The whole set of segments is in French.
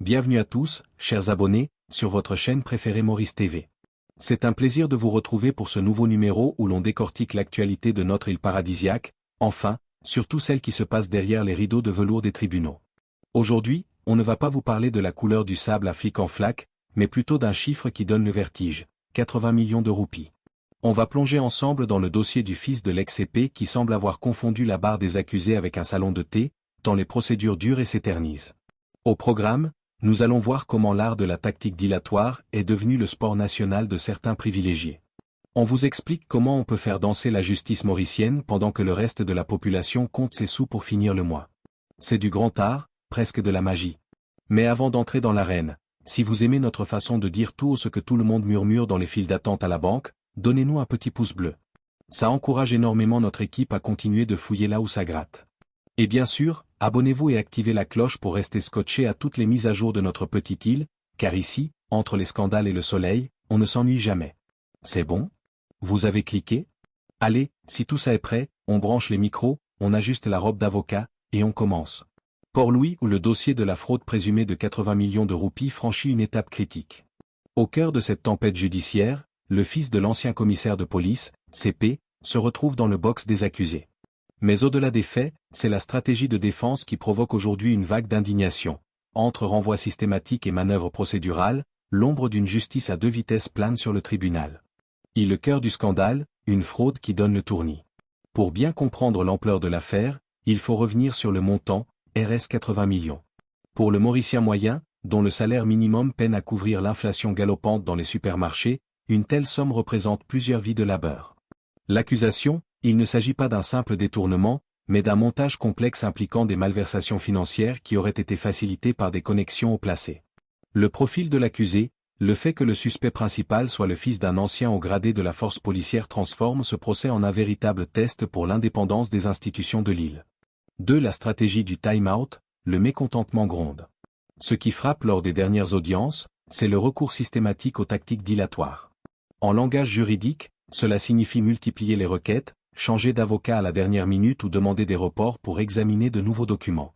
Bienvenue à tous, chers abonnés, sur votre chaîne préférée Maurice TV. C'est un plaisir de vous retrouver pour ce nouveau numéro où l'on décortique l'actualité de notre île paradisiaque, enfin, surtout celle qui se passe derrière les rideaux de velours des tribunaux. Aujourd'hui, on ne va pas vous parler de la couleur du sable à flic en flaque, mais plutôt d'un chiffre qui donne le vertige, 80 millions de roupies. On va plonger ensemble dans le dossier du fils de l'ex-CP qui semble avoir confondu la barre des accusés avec un salon de thé, tant les procédures durent et s'éternisent. Au programme, nous allons voir comment l'art de la tactique dilatoire est devenu le sport national de certains privilégiés. On vous explique comment on peut faire danser la justice mauricienne pendant que le reste de la population compte ses sous pour finir le mois. C'est du grand art, presque de la magie. Mais avant d'entrer dans l'arène, si vous aimez notre façon de dire tout ce que tout le monde murmure dans les files d'attente à la banque, donnez-nous un petit pouce bleu. Ça encourage énormément notre équipe à continuer de fouiller là où ça gratte. Et bien sûr, abonnez-vous et activez la cloche pour rester scotché à toutes les mises à jour de notre petite île, car ici, entre les scandales et le soleil, on ne s'ennuie jamais. C'est bon? Vous avez cliqué? Allez, si tout ça est prêt, on branche les micros, on ajuste la robe d'avocat, et on commence. Port-Louis où le dossier de la fraude présumée de 80 millions de roupies franchit une étape critique. Au cœur de cette tempête judiciaire, le fils de l'ancien commissaire de police, CP, se retrouve dans le box des accusés. Mais au-delà des faits, c'est la stratégie de défense qui provoque aujourd'hui une vague d'indignation. Entre renvoi systématique et manœuvre procédurale, l'ombre d'une justice à deux vitesses plane sur le tribunal. Et le cœur du scandale, une fraude qui donne le tournis. Pour bien comprendre l'ampleur de l'affaire, il faut revenir sur le montant, RS 80 millions. Pour le Mauricien moyen, dont le salaire minimum peine à couvrir l'inflation galopante dans les supermarchés, une telle somme représente plusieurs vies de labeur. L'accusation, il ne s'agit pas d'un simple détournement, mais d'un montage complexe impliquant des malversations financières qui auraient été facilitées par des connexions haut placées. Le profil de l'accusé, le fait que le suspect principal soit le fils d'un ancien haut gradé de la force policière transforme ce procès en un véritable test pour l'indépendance des institutions de l'île. 2. La stratégie du time-out, le mécontentement gronde. Ce qui frappe lors des dernières audiences, c'est le recours systématique aux tactiques dilatoires. En langage juridique, cela signifie multiplier les requêtes, changer d'avocat à la dernière minute ou demander des reports pour examiner de nouveaux documents.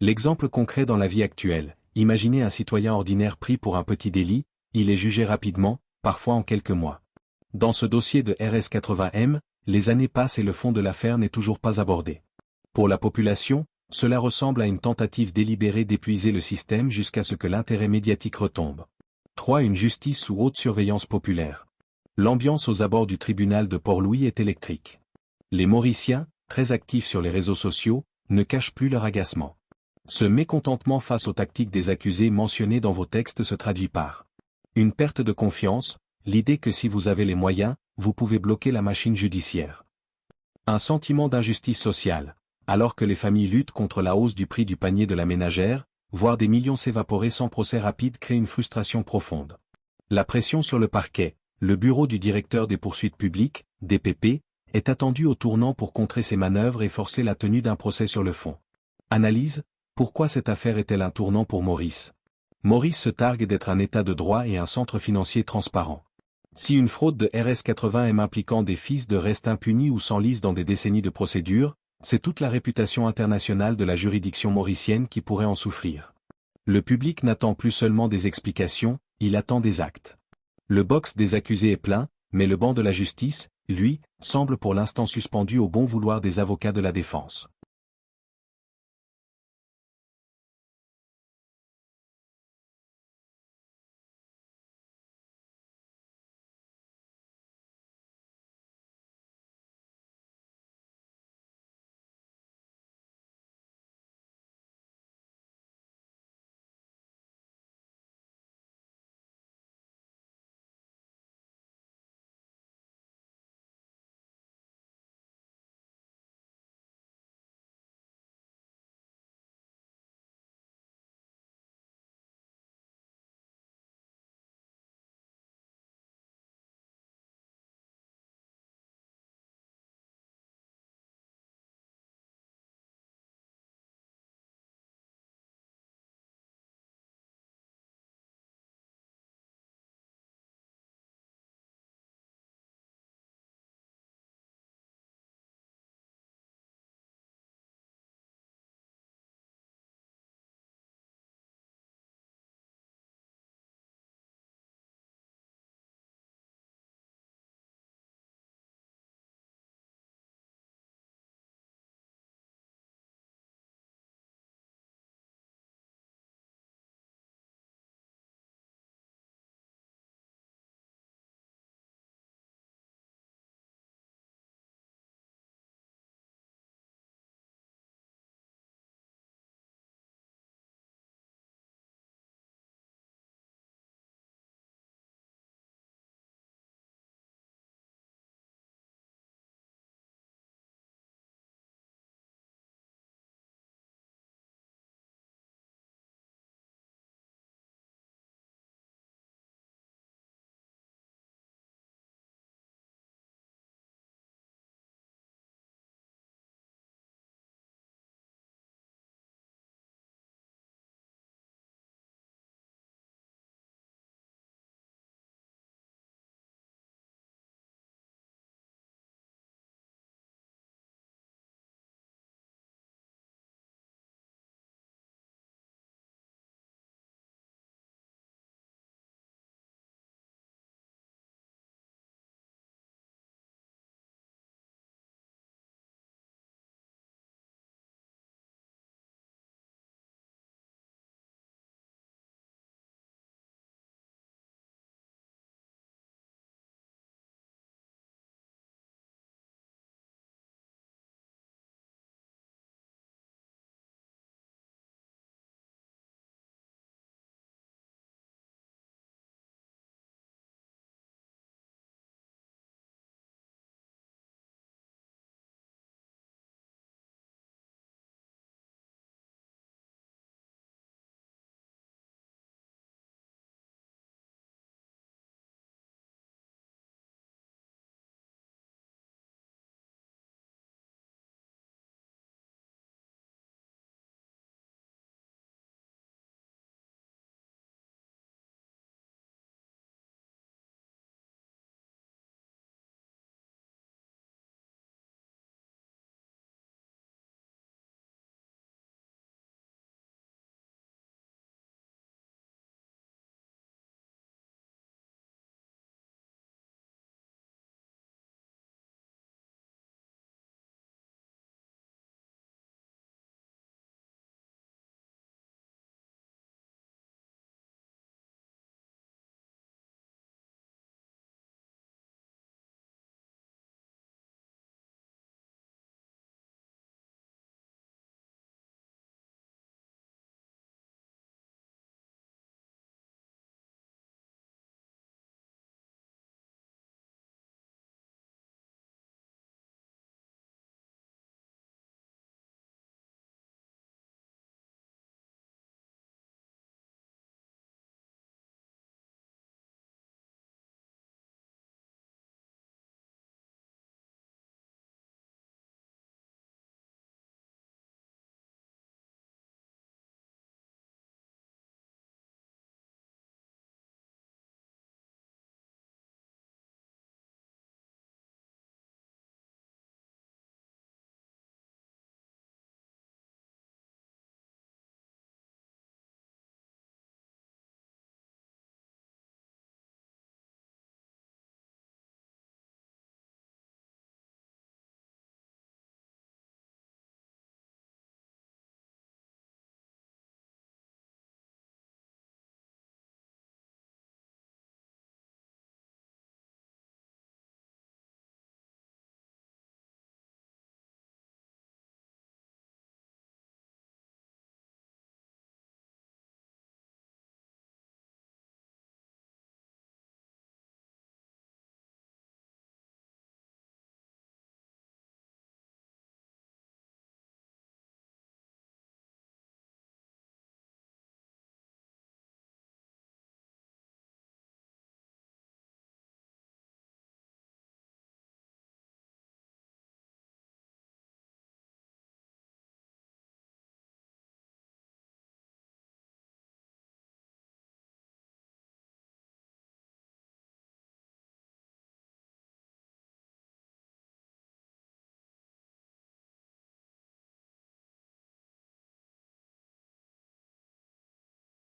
L'exemple concret dans la vie actuelle, imaginez un citoyen ordinaire pris pour un petit délit, il est jugé rapidement, parfois en quelques mois. Dans ce dossier de RS 80M, les années passent et le fond de l'affaire n'est toujours pas abordé. Pour la population, cela ressemble à une tentative délibérée d'épuiser le système jusqu'à ce que l'intérêt médiatique retombe. 3. Une justice sous haute surveillance populaire. L'ambiance aux abords du tribunal de Port-Louis est électrique. Les Mauriciens, très actifs sur les réseaux sociaux, ne cachent plus leur agacement. Ce mécontentement face aux tactiques des accusés mentionnées dans vos textes se traduit par une perte de confiance, l'idée que si vous avez les moyens, vous pouvez bloquer la machine judiciaire. Un sentiment d'injustice sociale, alors que les familles luttent contre la hausse du prix du panier de la ménagère, voir des millions s'évaporer sans procès rapide crée une frustration profonde. La pression sur le parquet. Le bureau du directeur des poursuites publiques, DPP, est attendu au tournant pour contrer ces manœuvres et forcer la tenue d'un procès sur le fond. Analyse, pourquoi cette affaire est-elle un tournant pour Maurice? Maurice se targue d'être un état de droit et un centre financier transparent. Si une fraude de RS 80M impliquant des fils de restent impunis ou s'enlise dans des décennies de procédures, c'est toute la réputation internationale de la juridiction mauricienne qui pourrait en souffrir. Le public n'attend plus seulement des explications, il attend des actes. Le box des accusés est plein, mais le banc de la justice, lui, semble pour l'instant suspendu au bon vouloir des avocats de la défense.